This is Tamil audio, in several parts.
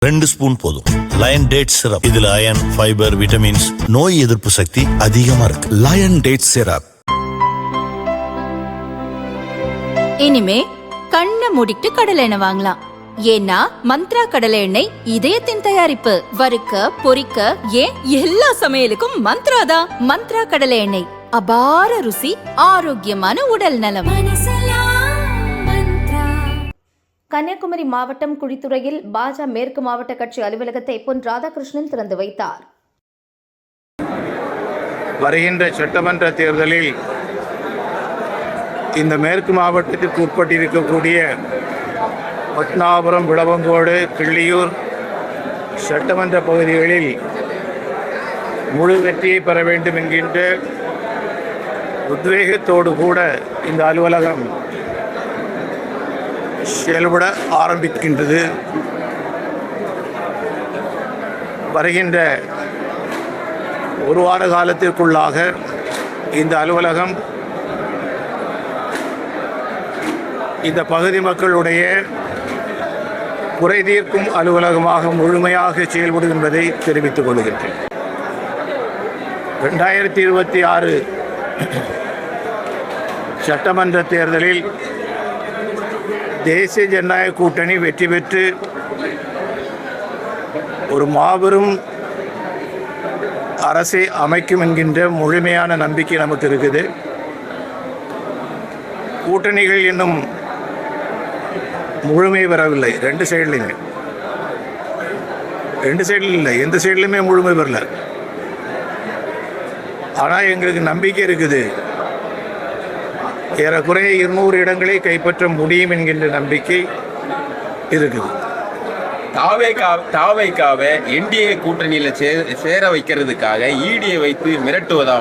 2 ஸ்பூன் போதும். Lion date syrup. இதுல அயன், ஃபைபர், விட்டமின்ஸ், நோய் எதிர்ப்பு சக்தி அதிகமா இருக்கு. Lion date syrup. இனிமே கண்ணை மூடிட்டு கடலை எண்ணெய் வாங்கலாம். ஏன்னா மந்த்ரா கடலை எண்ணெய் இதயத்தின் தயாரிப்பு. வறுக்க, பொரிக்க, ஏன் எல்லா சமையலுக்கும் மந்த்ரா தான். மந்த்ரா கடலை எண்ணெய், அபார ருசி, ஆரோக்கியமான உடல் நலம். கன்னியாகுமரி மாவட்டம் குழித்துறையில் பாஜ மேற்கு மாவட்ட கட்சி அலுவலகத்தை பொன் ராதாகிருஷ்ணன் திறந்து வைத்தார். வருகின்ற சட்டமன்ற தேர்தலில் இந்த மேற்கு மாவட்டத்திற்கு உட்பட்டிருக்கக்கூடிய பத்னாபுரம், விளவங்கோடு, கிள்ளியூர் சட்டமன்ற பகுதிகளில் முழு வெற்றியை பெற வேண்டும் என்கின்ற உத்வேகத்தோடு கூட இந்த அலுவலகம் செயல்பட ஆரம்பிக்கின்றது. வருகின்ற ஒரு வார காலத்திற்குள்ளாக இந்த அலுவலகம் இந்த பகுதி மக்களுடைய குறை தீர்க்கும் அலுவலகமாக முழுமையாக செயல்படும் என்பதை தெரிவித்துக் கொள்கின்றேன். 2026 சட்டமன்ற தேர்தலில் தேசிய ஜனநாயக கூட்டணி வெற்றி பெற்று ஒரு மாபெரும் அரசை அமைக்கும் என்கின்ற முழுமையான நம்பிக்கை நமக்கு இருக்குது. கூட்டணிகள் இன்னும் முழுமை பெறவில்லை. 2 சைட்லையுமே, 2 சைடில் இல்லை, எந்த சைட்லையுமே முழுமை பெறல. ஆனால் எங்களுக்கு நம்பிக்கை இருக்குது. ஏறக்குறைய 200 இடங்களை கைப்பற்ற முடியும் என்கின்ற நம்பிக்கை இருக்குது. தாவேக்காவை என்டிஏ கூட்டணியில் சேர வைக்கிறதுக்காக இடியை வைத்து மிரட்டுவதா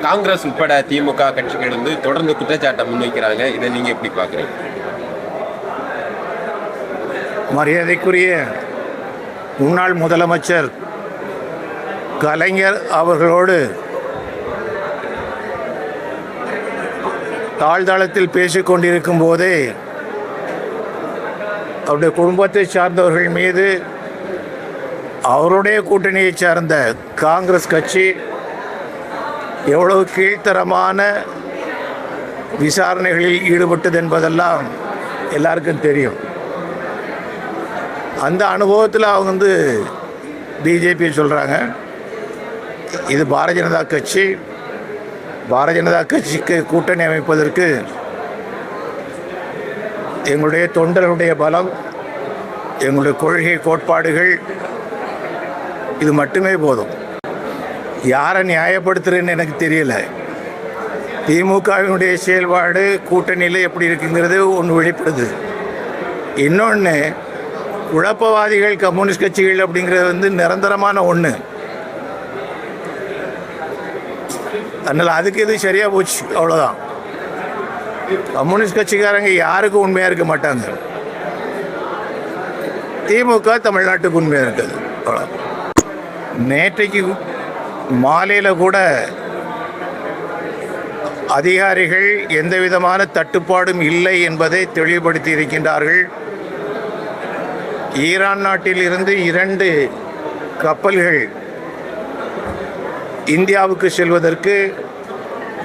காங்கிரஸ் உட்பட திமுக கட்சிகள் தொடர்ந்து குற்றச்சாட்டை முன்வைக்கிறாங்க. இதை நீங்க எப்படி பார்க்குறீங்க? மரியாதைக்குரிய முன்னாள் முதலமைச்சர் கலைஞர் அவர்களோடு தாழ்தளத்தில் பேசிக்கொண்டிருக்கும் போதே அவருடைய குடும்பத்தை சார்ந்தவர்கள் மீது அவருடைய கூட்டணியை சார்ந்த காங்கிரஸ் கட்சி எவ்வளவு கீழ்த்தரமான விசாரணைகளில் ஈடுபட்டது என்பதெல்லாம் எல்லாருக்கும் தெரியும். அந்த அனுபவத்தில் அவங்க பிஜேபி சொல்கிறாங்க, இது பாரதிய ஜனதா கட்சி, பாரதிய ஜனதா கட்சிக்கு கூட்டணி அமைப்பதற்கு எங்களுடைய தொண்டர்களுடைய பலம், எங்களுடைய கொள்கை கோட்பாடுகள் இது மட்டுமே போதும். யாரை நியாயப்படுத்துறேன்னு எனக்கு தெரியல. திமுகவினுடைய செயல்பாடு கூட்டணியில் எப்படி இருக்குங்கிறது ஒன்று வெளிப்படுது. இன்னொன்று, குழப்பவாதிகள் கம்யூனிஸ்ட் கட்சிகள் அப்படிங்கிறது நிரந்தரமான ஒன்று. அதனால் அதுக்கு இது சரியாக போச்சு, அவ்வளோதான். கம்யூனிஸ்ட் கட்சிக்காரங்க யாருக்கும் உண்மையாக இருக்க மாட்டாங்க. திமுக தமிழ்நாட்டுக்கு உண்மையாக இருக்குது, அவ்வளோ. நேற்றைக்கு மாலையில் கூட அதிகாரிகள் எந்த விதமான தட்டுப்பாடும் இல்லை என்பதை தெளிவுபடுத்தி இருக்கின்றார்கள். ஈரான் நாட்டில் இருந்து 2 கப்பல்கள் இந்தியாவுக்கு செல்வதற்கு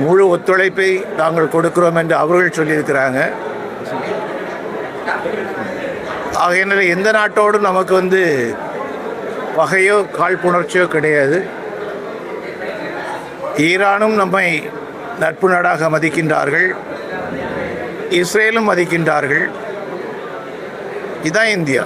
முழு ஒத்துழைப்பை நாங்கள் கொடுக்கிறோம் என்று அவர்கள் சொல்லியிருக்கிறாங்க. ஆகையினால் எந்த நாட்டோடும் நமக்கு பகையோ காழ்ப்புணர்ச்சியோ கிடையாது. ஈரானும் நம்மை நட்பு நாடாக மதிக்கின்றார்கள், இஸ்ரேலும் மதிக்கின்றார்கள். இதுதான் இந்தியா.